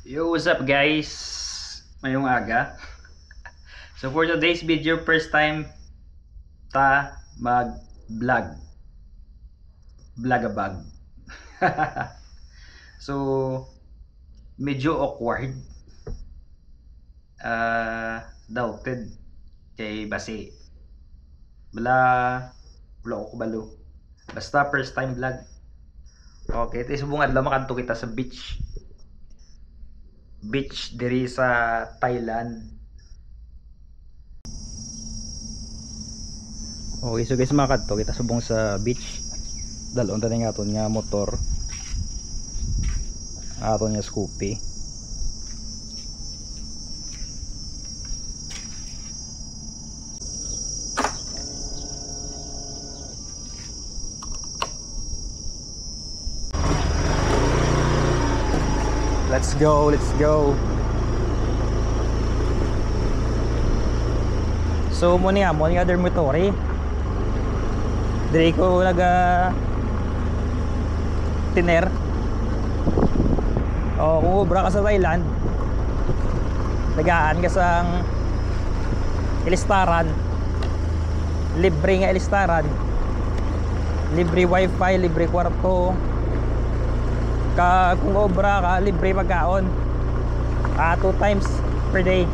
Yo, what's up guys? Mayong aga. So for today's video, first time ta mag-vlog. Vlogabag. So, medyo awkward. Doubted kay basi. Bala, wala ko balo. Basta first time vlog. Okay, ito subong adlaw makanto kita sa beach diri sa Thailand. Okay, so guys, makadto kita subong sa beach. Dalon tani nga aton nga motor. Aton nga Scoopy. Let's go, let's go. So mo ni other motori. Diri ko naga tiner. Kung ubra ka sa Thailand, nagaan ka sang ilistaran. Libre nga ilistaran. Libre wifi, libre kwarto. Kung obra ka, libre magkaon 2 times per day.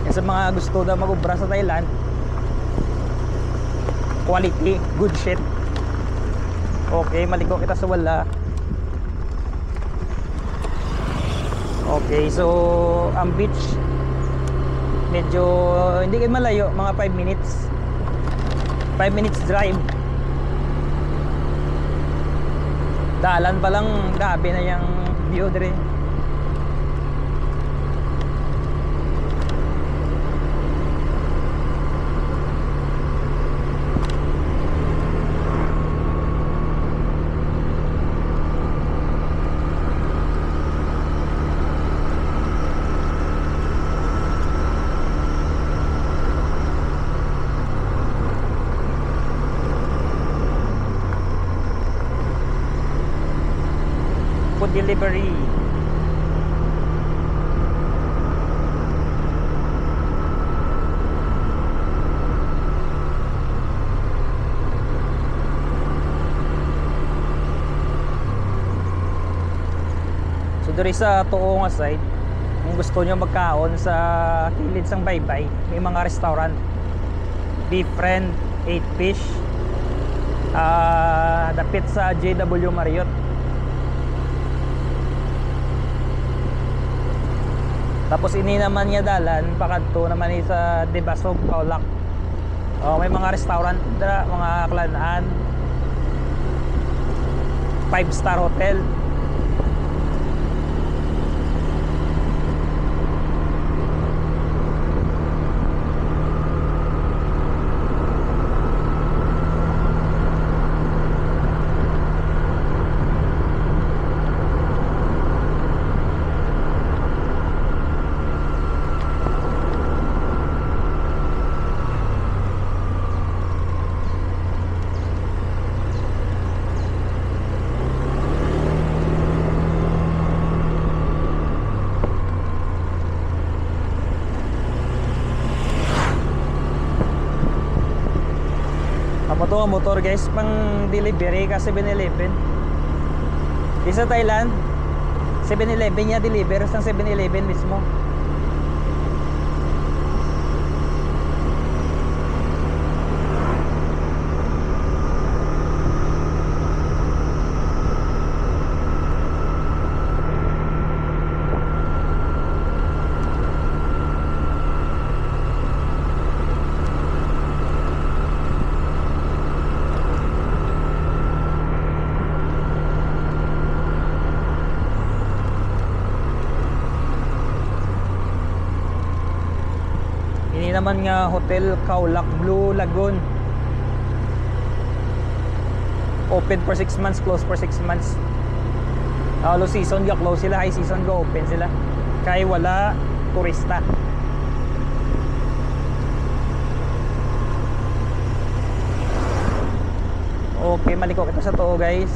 Sa mga gusto daw mag-obra sa Thailand, quality, good shit. Okay, maliko kita sa wala. Okay, so ang beach medyo hindi kayo malayo, mga 5 minutes 5 minutes drive. Dalan pa lang, gabi na yung view dire. Food delivery. So diri sa tuo nga side, kung gusto nyo magkaon sa kilid sang baybay, may mga restaurant. Beef Friend, 8 Fish, dapit sa JW Marriott. Tapos ini naman nga dalan pakadto naman sa Debasog, Kaulak. May mga restaurant dra, mga klanaan, 5-star hotel. Ito ang motor guys, pang delivery ka 7-Eleven. Di sa Thailand, 7-Eleven niya deliver sa 7-Eleven mismo. Ini naman nga Hotel Kaulak Blue Lagoon. Open for 6 months, closed for 6 months. Low season ga close sila, high season ga open sila. Kay wala turista. Okay, maliko kita sa to guys.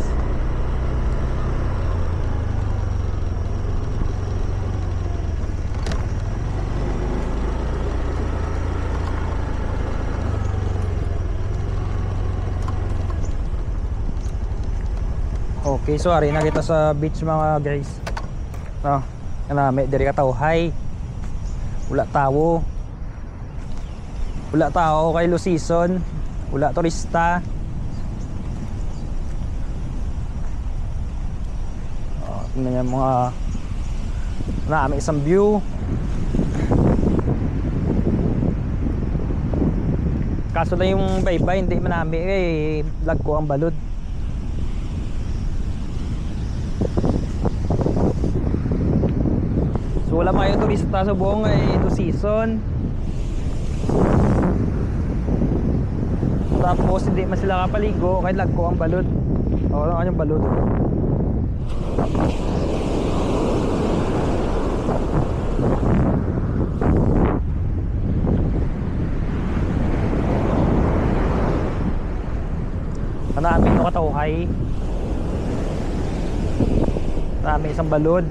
Okay, so ari na kita sa beach mga guys. No, kanami diri ka tawhay. Wala tawo. Wala tao kay low season. Wala turista. Tingnan yung mga naami isang view. Kaso lang yung baybay hindi manami vlog ko ang balod. So wala mga turista sa buong ito season. Tapos hindi man sila kapaligo kahit lag ko ang balod. O lang yung balod. Namin no katawhay. Namin isang balod.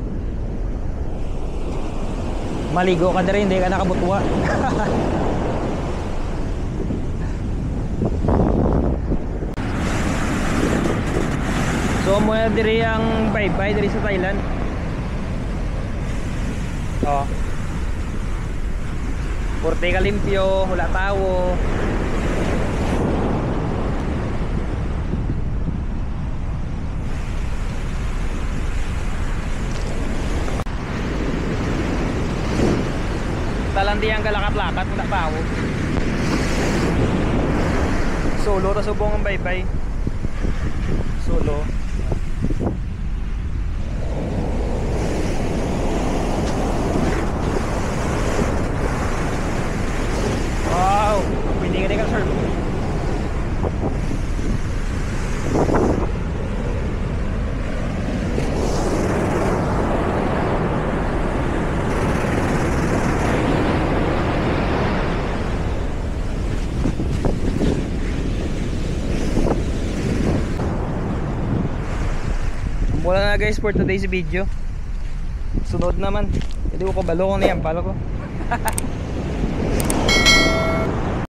Maligo ka na rin, hindi ka nakabutwa. So muna diri ang bye-bye diri sa Thailand. Oh. Porte ka limpyo, wala tawo. Talandi ang kalakat-lakat, wala tawo. Solo ta subong ang bye-bye. Solo. Wow, pwede ka din surf. Wala na guys for today's video. Sunod naman. Hindi ko kabalo ko na yan. Pala ko.